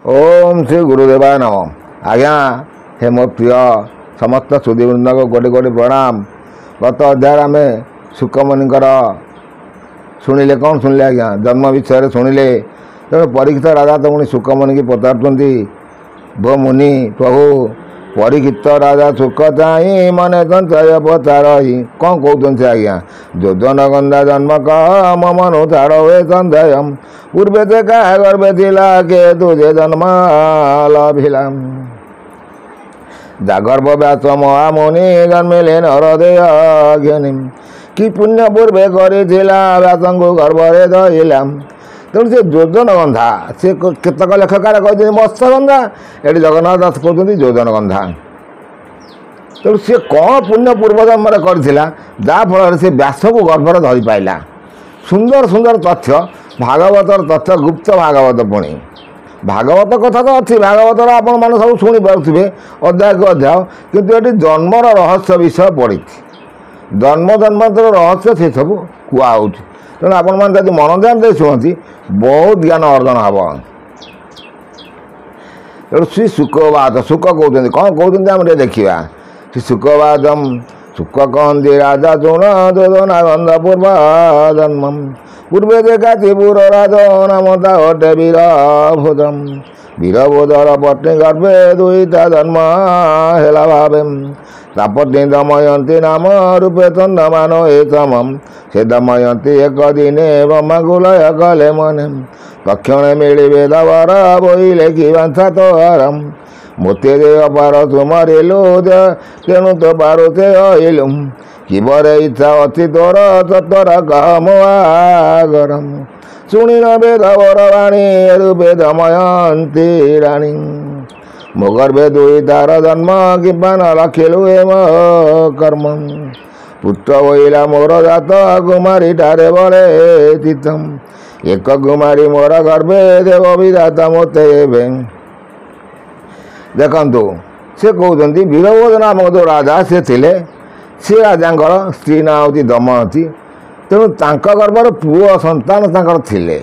ओम श्री गुरुदेवाय नम। आज्ञा हे मो प्रिय समस्त सुधीवृंद को गोटे गोटे प्रणाम। गत अध्याय आम शुकमुनि शुणिले कौन शुणिले आज्ञा जन्म विषय शुणिले। तेणु परीक्षित राजा तो पुणी शुकमुनि की पचारुंट भो मुनि प्रभु परीक्षित राजा सुख चाही मन संचय पचारही कौन कौन से आज्ञा योजन गंधा जन्म कह मनु छाड़ हुए संदेह पूर्वे से क्या गर्भे थिला के तुझे जन्माला जागर्भ व्यास महामुनि जन्मिले नरदेय ज्ञानी कि पुण्य पूर्वे करिथिला व्यासंगु गर्भरे धइला। तेणु से योजन गंधा से केतक लेखकार कहते मत्स्य गंधा ये जगन्नाथ दास कहते योजन गंधा। तेणु सी कौन पुण्य पूर्व जन्म करथिला जाफल से व्यास को गर्भर धरी पाइला। सुंदर सुंदर तथ्य भागवतर तथ्य गुप्त भागवत पुणी भागवत कथा तो अच्छी भागवतर आपण मैंने सब शुणी पारे अध्याय को अध्याय किंतु ये जन्मर रहस्य विषय पड़ी जन्म जन्मांतर रहस्य से सब कहुच। तेणु आपण मैंने जब मन ध्यान दे शुणती बहुत ज्ञान अर्जन हम। तेणु श्री शुकवाद शुक कहते कौन कहते आम देखा श्री शुकवादम शुक कहती राजा चुण जोजना गंध पूर्व जन्म पूर्वे देखा त्रिपुर राज नाम अटे वीर भोजम वीरभोजर पत्नी गर्भे दुईटा जन्म हेला भावे तापत्नी दमयंती नाम रूपे चंदमान ए चम से दमयंती एक दिने ब्रह्मा लय कले मने तक्षण मिले दवर बोले कि बांछा तो आरम मोते दे अपार तुमरिलु तेणु तो पारुते अइलु कि बरे इच्छा अच्छी तोर चतर कह मोगरम शुणी न वेद वर वाणी रूपे दमयंती राणी मो गर्भे दुई तार जन्म किंवा न लखिलु एम कर्म पुत्र होइला मोर जात कुमारी ठारे बड़े तीतम एक कुमारी मोर गर्भे देव विधाता मोते देखु से कहते वीरभोज नामक जो राजा से थिले से राजा स्त्री ना हूँ दमयंती। तेणु गर्भर पुओ संतान थिले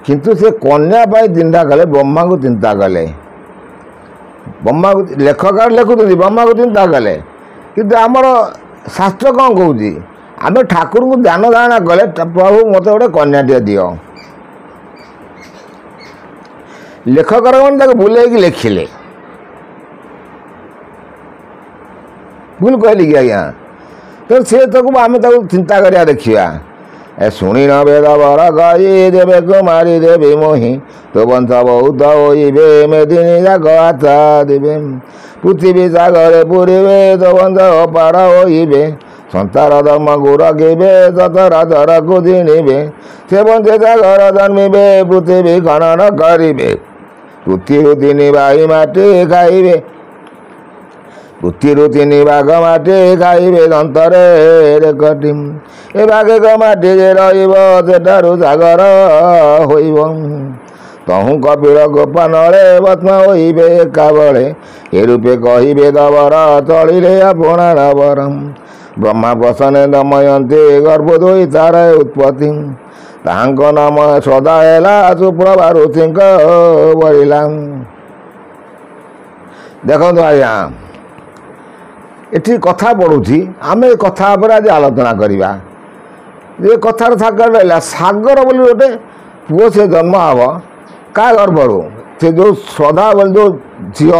किंतु से कन्या चिंता कले ब्रह्मा को चिंता कले ब्रह्मा को लेखकार लिखुं ब्रह्मा को चिंता कले किंतु आमर शास्त्र कौन कौच आम ठाकुर को ध्यान धारणा कले प्रभु मत गोटे कन्याटे दियो लेखकार मैंने बुले लिखिले भूल कहली कि आज्ञा तो सी आम चिंता करिया देखिया ए शुणी न वेद वर गई देवे कुमारी देवी मोहि तो वंश बहुत होइबे मेदिनी जाक आचा देवे पृथ्वी सागर पूरिबे तो वंश अपार होइबे संसार धर्म को रखिबे सचराचर को जिनिबे से वंश सागर जन्मिबे पृथ्वी खनन करिबे पृथ्वी तीन भाई माटी खाइबे पृथ्वी तीन भाग माटी खाइबे दंतरे कटिम ए भागे माटी जे रु सागर होइब तहु कपिल गोपान भस्म होइबे एका बड़े ए रूपे कहिबे दबर चलिले आपणा नवरम ब्रह्मा प्रसन्न दमयंती गर्भ धोई तार उत्पत्ति तांक नाम सदा हेला सुप्रभा ऋषि बढ़ला। देखो आज्ञा ये कथा पढ़ुची आम ए कथा पर आज आलोचना करवा ये कथार सागर रहा सागर बोली गोटे पुओ से जन्म हम क्या गर्भर से जो श्रद्धा बोली जो झील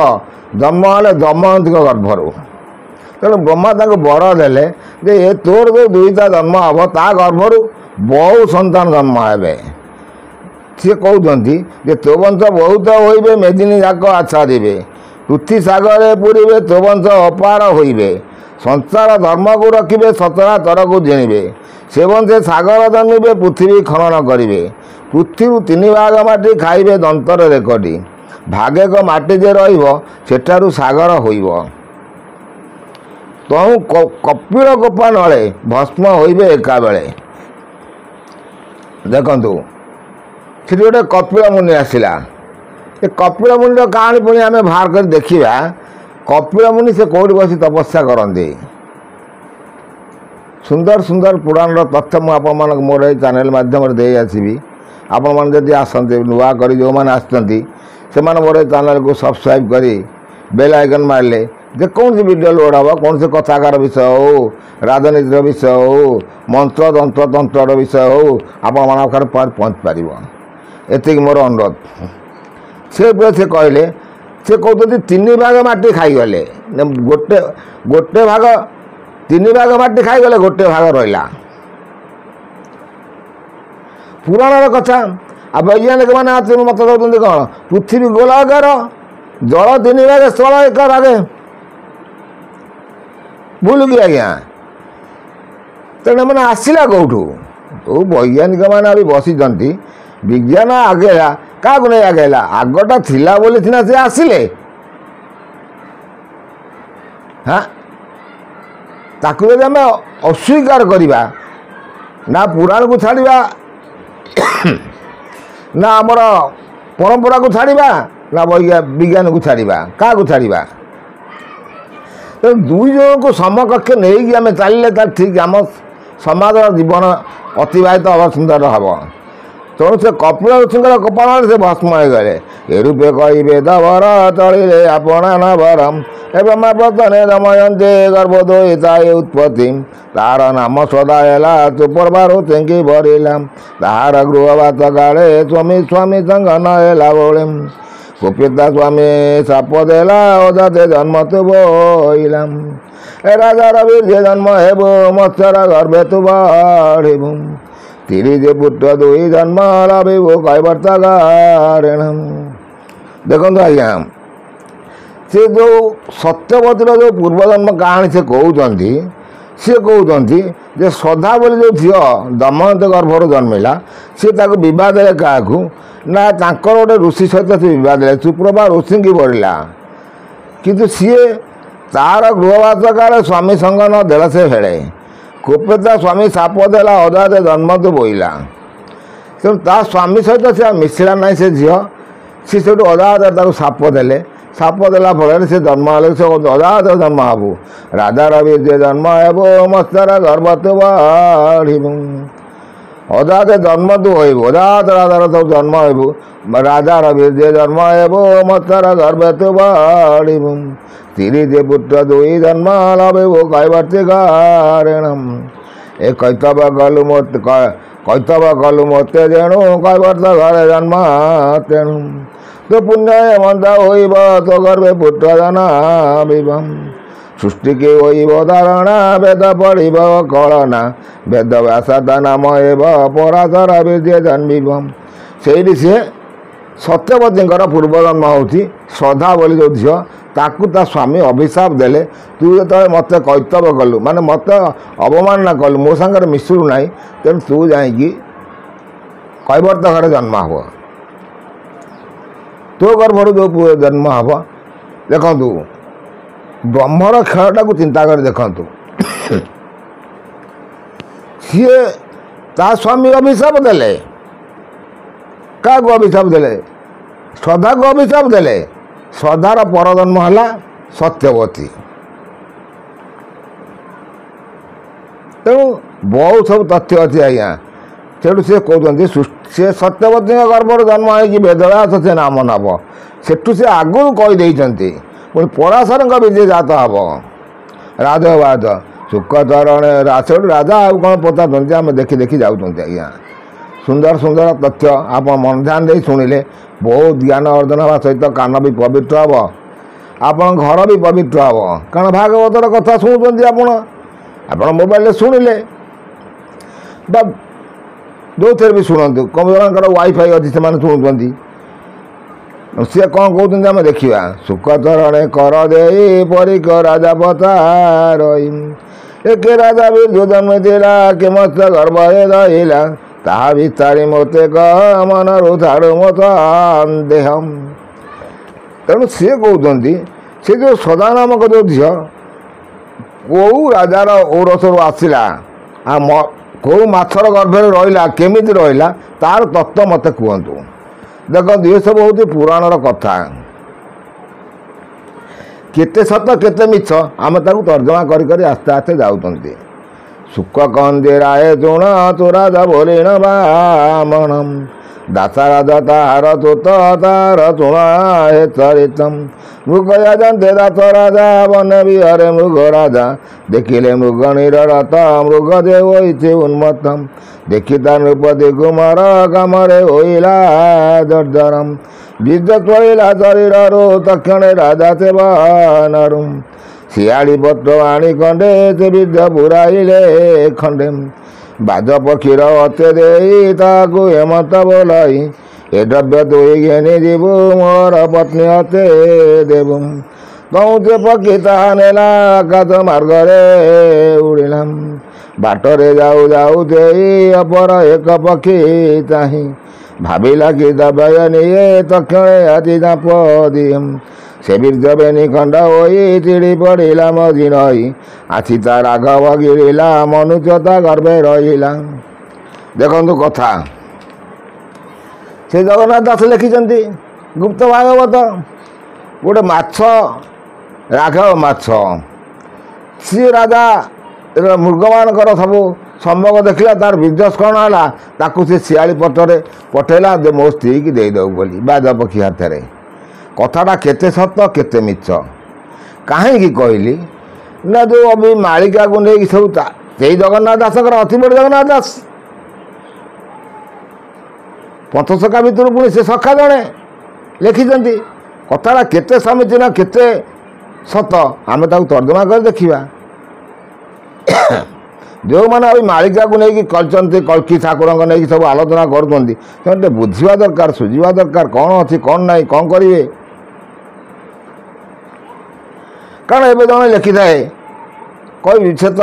जन्म हेले दमयंती गर्भर तेणु ब्रह्मा बर देले जे तोर जो दुईटा जन्म हम ता गर्भर बहु संतान जन्म हे सी कहते तो वंश बहुत होइबे मेदिनी जाक आच्छा देवे पृथ्वी सागर पूरिबे तो वंश अपार होइबे संसार धर्म को रखिबे सचराचर को जिणिबे से वंशे सागर जन्मिबे पृथ्वी खनन करिबे पृथ्वी तीन भाग माटी खाइबे दंतर रेकटी भागेक माटी जे रहिबो सेठारु सागर होइब तहु कपिल गोपान भस्म होइबे एका बेले। देखु से गोटे कपिल मुनि आसला ये कपिल मुनि कहानी पुणी आम बाहर कर देखा कपिल मुनि से कौटी बस तपस्या करते सुंदर सुंदर पुराण तथ्य मुझे मोर चैनल मध्यम दे आसवि आपण मैंने जब आसते नुआ कर जो मैंने आसती ସେମାନେ ମୋର ଚ୍ୟାନେଲକୁ ସବସ୍କ୍ରାଇବ୍ କରି ବେଲ୍ ଆଇକନ୍ ମାରିଲେ ଯେକୌଣସି ଭିଡ଼ିଓ ଲୋଡ଼ ହେବ, କୌଣସି କଥାକାର ବିଷୟ ହେଉ, ରାଜନୀତିର ବିଷୟ ହେଉ, ମନ୍ତ୍ର ତନ୍ତ୍ର ତନ୍ତ୍ରର ବିଷୟ ହେଉ, ଆପଣମାନଙ୍କ ପାଖରେ ପହଞ୍ଚି ପାରିବ। ଏତିକି ମୋର ଅନୁରୋଧ। ସେ କହିଲେ, ସେ କହୁଛନ୍ତି 3 ଭାଗ ମାଟି ଖାଇଗଲେ, ଗୋଟେ ଭାଗ 3 ଭାଗ ମାଟି ଖାଇଗଲେ, ଗୋଟେ ଭାଗ ରହିଲା। ପୁରାଣର କଥା। ଆଉ ବୈଜ୍ଞାନିକମାନେ ମତ ଦେଉଛନ୍ତି କ'ଣ? ପୃଥିବୀ ଗୋଲାକାର, ଜଳ 3 ଭାଗେ, ସ୍ଥଳ 1 ଭାଗେ। ଭୁଲ କି ଆଜ୍ଞା? ତେଣୁ ମାନେ ଆସିଲା କେଉଁଠୁ? ଯେଉଁ ବୈଜ୍ଞାନିକମାନେ ବି ବସିଛନ୍ତି, ବିଜ୍ଞାନ ଆଗେଇଲା, କାହାକୁ ନେଇ ଆଗେଇଲା? ଆଗଟା ଥିଲା ବୋଲି ସିନା ସେ ଆସିଲେ। ହଁ, ତାକୁ ଯଦି ଆମେ ଅସ୍ୱୀକାର କରିବା, ନା ପୁରାଣକୁ ଛାଡ଼ିବା, ନା ଆମର ପରମ୍ପରାକୁ ଛାଡ଼ିବା, ନା ବିଜ୍ଞାନକୁ ଛାଡ଼ିବା, କାହାକୁ ଛାଡ଼ିବା? ତେଣୁ 2 ଜଣଙ୍କୁ ସମକକ୍ଷ ନେଇକି ଆମେ ଚାଲିଲେ ତା ଠିକ୍ ଆମ ସମାଜର ଜୀବନ ଅତିବାହିତ ହେବା ସୁନ୍ଦର ହେବ। ତେଣୁ ସେ କପିଳ ଋଷିଙ୍କର କପାଳରେ ସେ ଭସ୍ମ ହୋଇଗଲେ। ଏ ରୂପେ କହିବେ ଦବର ତଳିଲେ ଆପଣା ନବର ଏବଂ ପ୍ରତନେ ଦମୟନ୍ତେ ଗର୍ଭୋଦୟିତାଏ ଉତ୍ପତ୍ତି। ତାହାର ନାମ ସଦା ହେଲା ଚୁପରବାରୁ ତେଙ୍ଗି ଭରିଲା। ତାହାର ଗୃହବାସ କାଳେ ସ୍ୱାମୀ ସ୍ୱାମୀ ସଙ୍ଗ ନ ହେଲା ବୋଳେ। କୁପିତା ସ୍ୱାମୀ ସାପ ଦେଲା ଅଜାତେ ଜନ୍ମ ତୁ ବୋଇଲା। ଏ ରାଜାର ବୀର୍ଯ୍ୟ ଜନ୍ମ ହେବୁ ମତ୍ସ୍ୟର ଗର୍ଭେ ତୁ ବଢ଼ିବୁ। 30 ପୁତ୍ର 2 ଜନ୍ମ ଲଭିବୁ କୈବର୍ତ୍ତ ଗାରେଣ। ଦେଖନ୍ତୁ ଆଜ୍ଞା, ସେ ଯେଉଁ ସତ୍ୟବତୀର ଯେଉଁ ପୂର୍ବଜନ୍ମ କାହାଣୀ ସେ କହୁଛନ୍ତି, ସିଏ କହୁଛନ୍ତି ଯେ ଶ୍ରଦ୍ଧା ବୋଲି ଯେଉଁ ଝିଅ ଦମୟନ୍ତୀ ଗର୍ଭରୁ ଜନ୍ମିଲା, ସିଏ ତାକୁ ବିବାହ ଦେଲେ କାହାକୁ? ନା ତାଙ୍କର ଗୋଟେ ଋଷି ସହିତ ସେ ବିବାହ ଦେଲେ, ସୁପ୍ରଭା ଋଷିଙ୍କି ବଢ଼ିଲା। କିନ୍ତୁ ସିଏ ତାର ଗୃହବାସ କାଳେ ସ୍ୱାମୀ ସଙ୍ଗ ନ ଦେଲା ସେ ଭେଳେ। କୁପେତା ସ୍ୱାମୀ ସାପ ଦେଲା ଅଜାତେ ଜନ୍ମ ତୁ ବୋଇଲା। ତେଣୁ ତା ସ୍ୱାମୀ ସହିତ ସେ ମିଶିଲା ନାହିଁ ସେ ଝିଅ। ସେ ସେଠୁ ଅଜାତେ ତାକୁ ସାପ ଦେଲେ। ସାପ ଦେଲା ଫଳରେ ସେ ଜନ୍ମ ହେଲେ, ସେ ଅଜାତେ ଜନ୍ମ ହେବୁ। ରାଜାର ବୀର୍ଯ୍ୟ ଜନ୍ମ ହେବୁ ମତ୍ସ୍ୟର ଗର୍ଭ ତୁ ବଢ଼ିବୁ। ଅଜାତେ ଜନ୍ମ ତୁ ହୋଇବୁ, ଅଜାତେ ରାଜାର ସବୁ ଜନ୍ମ ହେବୁ। ରାଜାର ବୀର୍ଯ୍ୟ ଜନ୍ମ ହେବୁ ମତ୍ସ୍ୟର ଗର୍ଭ ତୁ ବଢ଼ିବୁ। 30 ପୁତ୍ର 2 ଜନ୍ମ ଲଭିବୁ କୈବର୍ତ୍ତ ଗାରେଣ। ଏ କୈତବ କଲୁ ମୋତେ ଯେଣୁ କୈବର୍ତ୍ତ ଘରେ ଜନ୍ମ ତେଣୁ। ତୋ ପୁଣ୍ୟ ମନ୍ଦ ହୋଇବ ତୋ ଗର୍ଭେ ପୁତ୍ର ଜନ୍ମିବ। ସୃଷ୍ଟିକି ହୋଇବ ଧାରଣା ବେଦ ପଢ଼ିବ କଳନା। ବେଦ ବ୍ୟାସ ନାମ ହେବ ପରାଶର ବୀର୍ଯ୍ୟ ଜନ୍ମିବ। ସେଇଠି ସିଏ ସତ୍ୟବତୀଙ୍କର ପୂର୍ବଜନ୍ମ ହେଉଛି ଶ୍ରଦ୍ଧା ବୋଲି ଯେଉଁ ଝିଅ, ତାକୁ ତା ସ୍ୱାମୀ ଅଭିଶାପ ଦେଲେ, ତୁ ଯେତେବେଳେ ମୋତେ କୈତବ କଲୁ, ମାନେ ମୋତେ ଅବମାନନା କଲୁ, ମୋ ସାଙ୍ଗରେ ମିଶିଲୁ ନାହିଁ, ତେଣୁ ତୁ ଯାଇକି କୈବର୍ତ୍ତ ଘରେ ଜନ୍ମ ହେବ। ତୋ ଗର୍ଭରୁ ଯେଉଁ ଜନ୍ମ ହେବ। ଦେଖନ୍ତୁ ବ୍ରହ୍ମର ଖେଳଟାକୁ ଚିନ୍ତା କରି ଦେଖନ୍ତୁ। ସିଏ ତା ସ୍ୱାମୀ ଅଭିଶାପ ଦେଲେ, କାହାକୁ ଅଭିଶାପ ଦେଲେ? ଶ୍ରଦ୍ଧାକୁ ଅଭିଶାପ ଦେଲେ। ଶ୍ରଦ୍ଧାର ପରଜନ୍ମ ହେଲା ସତ୍ୟବତୀ। ତେଣୁ ବହୁତ ସବୁ ତଥ୍ୟ ଅଛି ଆଜ୍ଞା। ସେଠୁ ସେ କହୁଛନ୍ତି ସେ ସତ୍ୟବତୀଙ୍କ ଗର୍ଭରୁ ଜନ୍ମ ହେଇକି ବେଦବ୍ୟାସ ସେ ନାମ ନେବ। ସେଠୁ ସେ ଆଗରୁ କହିଦେଇଛନ୍ତି ପୁଣି ପରାଶରଙ୍କ ବୀର୍ଯ୍ୟ ଜାତ ହେବ। ରାଜବାଜ ଶୁକଚରଣ ସେଠୁ ରାଜା ଆଉ କ'ଣ ପଚାରୁଛନ୍ତି, ଆମେ ଦେଖି ଦେଖି ଯାଉଛନ୍ତି ଆଜ୍ଞା। ସୁନ୍ଦର ସୁନ୍ଦର ତଥ୍ୟ ଆପଣ ମନ ଧ୍ୟାନ ଦେଇ ଶୁଣିଲେ ବହୁତ ଜ୍ଞାନ ଅର୍ଜନ ହେବା ସହିତ କାନ ବି ପବିତ୍ର ହେବ, ଆପଣଙ୍କ ଘର ବି ପବିତ୍ର ହେବ। କାରଣ ଭାଗବତର କଥା ଶୁଣୁଛନ୍ତି ଆପଣ ମୋବାଇଲରେ ଶୁଣିଲେ ବା ଯେଉଁଥିରେ ବି ଶୁଣନ୍ତୁ, ଜଣଙ୍କର ୱାଇଫାଇ ଅଛି ସେମାନେ ଶୁଣୁଛନ୍ତି। ସିଏ କ'ଣ କହୁଛନ୍ତି ଆମେ ଦେଖିବା। ଶୁକଚରଣେ କର ଦେଇ ପରିକ ରାଜା ପଚାରଇ। ଏକେ ରାଜା ବୀର୍ଯ୍ୟ ଜନ୍ମିଥିଲା କେ ମତ୍ସ୍ୟ ଗର୍ଭରେ ରହିଲା। ତାହା ଭିତାରି ମୋତେ ମନରୁ ଛାଡ଼ୁ ମୋ ସନ୍ଦେହ। ତେଣୁ ସିଏ କହୁଛନ୍ତି ସେ ଯେଉଁ ସଦା ନାମକ ଯେଉଁ ଝିଅ କେଉଁ ରାଜାର ଔରସରୁ ଆସିଲା, ଆଉ କେଉଁ ମାଛର ଗର୍ଭରେ ରହିଲା, କେମିତି ରହିଲା, ତାର ତତ୍ତ୍ୱ ମୋତେ କୁହନ୍ତୁ। ଦେଖନ୍ତୁ ଏସବୁ ହେଉଛି ପୁରାଣର କଥା। କେତେ ସତ କେତେ ମିଛ ଆମେ ତାକୁ ତର୍ଜମା କରି କରି ଆସ୍ତେ ଆସ୍ତେ ଯାଉଛନ୍ତି। ସୁକ କନ୍ଦେ ରାଏ ଶୁଣ ତୋରା ବୋଲିଣ ବାମଣ। ଦାସରାଜ ତାହାର ତୁତ ତାର ତୁଣା ହେ ଚରିତମ୍ ମୃଗ ଯାଜନ୍ତେ ଦାସ ରାଜା ବନ ବିହରେ ମୃଗ ରାଜା ଦେଖିଲେ ମୃଗଣୀର ରଥ ମୃଗ ଯେ ହୋଇଛି ଉନ୍ମତ୍ତମ୍ ଦେଖି ତା ନୃପତି କୁମାର କାମରେ ହୋଇଲା ଜର୍ଜରମ୍ ବୀଜ ତ୍ୱଳିଲା ଶରୀରରୁ ତକ୍ଷଣେ ରାଜା ସେବନରୁ ଶିଆଳି ପତ୍ର ଆଣି ଖଣ୍ଡେ ସେ ବୀଜ ପୁରାଇଲେ ଖଣ୍ଡେ ବାଜ ପକ୍ଷୀର ଅତେ ଦେଇ ତାକୁ ହେମନ୍ତ ବୋଲାଇ ଏ ଦ୍ରବ୍ୟ ଦୁଇ ଘେନି ଯିବୁ ମୋର ପତ୍ନୀ ଅତେ ଦେବୁ କହୁଁ ସେ ପକ୍ଷୀ ତାହା ନେଲା ଆକାଶ ମାର୍ଗରେ ଉଡ଼ିଲା ବାଟରେ ଯାଉ ଯାଉ ଦେଇ ଅପର ଏକ ପକ୍ଷୀ ଚାହିଁ ଭାବିଲା କି ଦବାୟ ନିଏ ତକ୍ଷଣେ ଆଜି ଚାପ ଦିଏ ସେ ବୀର୍ଯ୍ୟ ବେନି ଖଣ୍ଡ ହୋଇ ଚିଡ଼ି ପଡ଼ିଲା ମଝି ନଈ ଆସି ତା ରାଘବ ଗିଳିଲା ମନୁଷ୍ୟ ତା ଗର୍ଭେ ରହିଲା। ଦେଖନ୍ତୁ କଥା ସେ ଜଗନ୍ନାଥ ଦାସ ଲେଖିଛନ୍ତି ଗୁପ୍ତ ଭାଗବତ ଗୋଟେ ମାଛ ରାଘବ ମାଛ ସିଏ ରାଜା ମୃଗମାନଙ୍କର ସବୁ ସମ୍ଭୋଗ ଦେଖିଲା ତାର ବୀର୍ଯ୍ୟସ୍ଖଳନ ହେଲା ତାକୁ ସେ ଶିଆଳି ପଟରେ ପଠେଇଲା ଯେ ମୋ ସ୍ତ୍ରୀକି ଦେଇଦେବୁ ବୋଲି ବାଜ ପକ୍ଷୀ ହାତରେ। କଥାଟା କେତେ ସତ କେତେ ମିଛ କାହିଁକି କହିଲି ନା ଯେଉଁ ମାଳିକାକୁ ନେଇକି ସବୁ ସେଇ ଜଗନ୍ନାଥ ଦାସଙ୍କର ଅତି ବଡ଼ ଜଗନ୍ନାଥ ଦାସ ପଞ୍ଚସଖା ଭିତରୁ ପୁଣି ସେ ସଖା ଜଣେ ଲେଖିଛନ୍ତି। କଥାଟା କେତେ ସମୀଚୀନ କେତେ ସତ ଆମେ ତାକୁ ତର୍ଜମା କରି ଦେଖିବା। ଯେଉଁମାନେ ମାଳିକାକୁ ନେଇକି କରିଛନ୍ତି କଳ୍କି ଠାକୁରଙ୍କ ନେଇକି ସବୁ ଆଲୋଚନା କରୁଛନ୍ତି ସେମାନେ ଟିକେ ବୁଝିବା ଦରକାର ସୁଝିବା ଦରକାର କ'ଣ ଅଛି କ'ଣ ନାହିଁ କ'ଣ କରିବେ। କାରଣ ଏବେ ଜଣେ ଲେଖିଥାଏ କହିବି ସେ ତ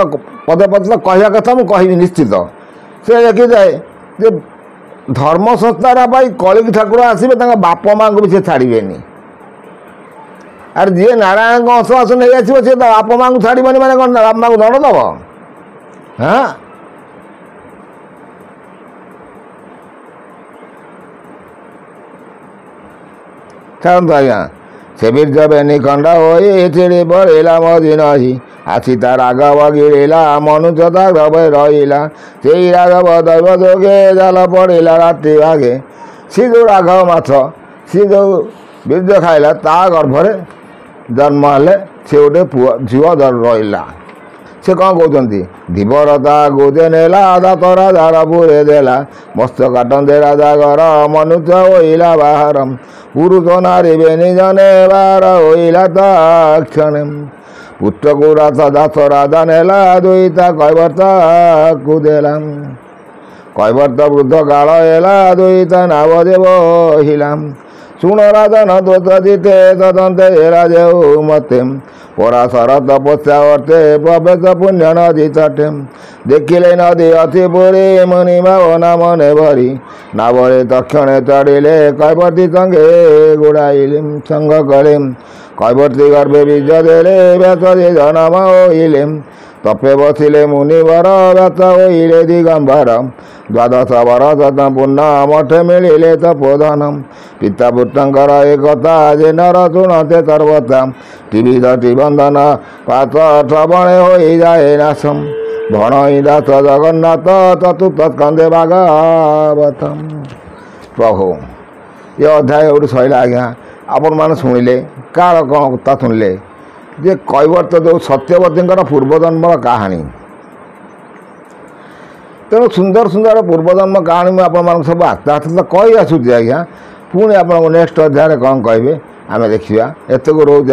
ପଦେ ପଦେ କହିବା କଥା ମୁଁ କହିବି ନିଶ୍ଚିତ ସେ ଲେଖିଥାଏ ଯେ ଧର୍ମ ସଂସ୍ଥାନ ପାଇଁ କଳିକି ଠାକୁର ଆସିବେ ତାଙ୍କ ବାପ ମାଆଙ୍କୁ ବି ସେ ଛାଡ଼ିବେନି। ଆରେ ଯିଏ ନାରାୟଣଙ୍କ ଅଂଶବାସ ନେଇ ଆସିବ ସେ ତା ବାପ ମାଆଙ୍କୁ ଛାଡ଼ିବନି ମାନେ କ'ଣ ବାପ ମାଆଙ୍କୁ ଦଣ୍ଡ ଦେବ? ହଁ ଛାଡ଼ନ୍ତୁ ଆଜ୍ଞା ସେ ବୀର୍ଯ୍ୟ ବେନି ଖଣ୍ଡ ହୋଇ ଚିଡ଼ି ପଡ଼ିଲା ମଝି ନଈ ଆସି ତା ରାଘବ ଗିଳିଲା ମନୁଷ୍ୟ ତା ଗର୍ଭେ ରହିଲା ସେଇ ରାଘବ ଦୈବ ଯୋଗେ ଜାଲ ପଡ଼ିଲା ରାତି ଭାଗେ ସେ ଯେଉଁ ରାଘବ ମାଛ ସେ ଯେଉଁ ବୀର୍ଯ୍ୟ ଖାଇଲା ତା ଗର୍ଭରେ ଜନ୍ମ ହେଲେ ସେ ଗୋଟେ ପୁଅ ଝିଅ ରହିଲା। ସେ କ'ଣ କହୁଛନ୍ତି ଧୀବର ତା ଗୋଦେ ନେଲା ଦାତ ରାଜାର ପୁରେ ଦେଲା ମସ୍ତ କାଟନ୍ତେ ରାଜା ଘର ମନୁଷ୍ୟ ହୋଇଲା ବାହାର ପୁରୁଷ ନାରୀ ବେନି ଜନେ ବାର ହୋଇଲା ତା କ୍ଷଣେ ପୁତ୍ରକୁ ଦାସ ରାଜା ନେଲା ଦୁଇତା କୈବର୍ତ୍ତକୁ ଦେଲା କୈବର୍ତ୍ତ ବୃଦ୍ଧ କାଳ ହେଲା ଦୁଇତା ନାବ ଯେ ବହିଲା ଶୁଣ ରାଜନ ଦୋଷ ଜିତେ ତଦନ୍ତେ ହେଲା ଯେଉ ମତେ ପରାଶର ତପସ୍ୟା ଅର୍ଥେ ପ୍ରବେଶ ପୁଣ୍ୟ ନଦୀ ତଟେ ଦେଖିଲେ ନଦୀ ଅତି ପୁରୀ ମୁନିମା ଓ ନାମ ନେବରି ନାବରେ ତକ୍ଷଣେ ଚଢ଼ିଲେ କୈବର୍ତ୍ତୀ ସଙ୍ଗେ ଗୁଡ଼ାଇଲେ ସଙ୍ଗ କଲେ କୈବର୍ତ୍ତୀ ଗର୍ଭେ ବୀଜ ଦେଲେ ବ୍ୟାସ ଜନମ ହୋଇଲେ ତପେ ବସିଲେ ମୁନିବର ବ୍ୟାସ ହୋଇଲେ ଦିଗମ୍ବର ଦ୍ୱାଦଶ ବରଷ ପୂର୍ଣ୍ଣ ମଠେ ମିଳିଲେ ତପୋଧନ ପିତା ପୁତ୍ରଙ୍କର ଏକଥା ଯେ ନର ଶୁଣନ୍ତେ ସର୍ବଥା ତ୍ରିବିଧଟି ବନ୍ଧନ ପାତ ଶ୍ରବଣେ ହୋଇଯାଏ ନାଶମ୍ ଭଣଇ ଦାସ ଜଗନ୍ନାଥ ଚତୁର୍ଥ ସ୍କନ୍ଧେ ଭାଗବତ। ପ୍ରଭୁ ଏ ଅଧ୍ୟାୟ ଏଉଠୁ ସରିଲା ଆଜ୍ଞା। ଆପଣମାନେ ଶୁଣିଲେ କାହାର କ'ଣ କଥା ଶୁଣିଲେ ଯେ କୈବର୍ତ୍ତ ଯେଉଁ ସତ୍ୟବତୀଙ୍କର ପୂର୍ବଜନ୍ମର କାହାଣୀ। ତେଣୁ ସୁନ୍ଦର ସୁନ୍ଦର ପୂର୍ବଜନ୍ମ କାହାଣୀ ମୁଁ ଆପଣମାନଙ୍କୁ ସବୁ ଆସ୍ତେ ଆସ୍ତେ ତ କହି ଆସୁଛି ଆଜ୍ଞା। ପୁଣି ଆପଣଙ୍କୁ ନେକ୍ସଟ ଅଧ୍ୟାୟରେ କ'ଣ କହିବେ ଆମେ ଦେଖିବା। ଏତେକୁ ରହୁଛି।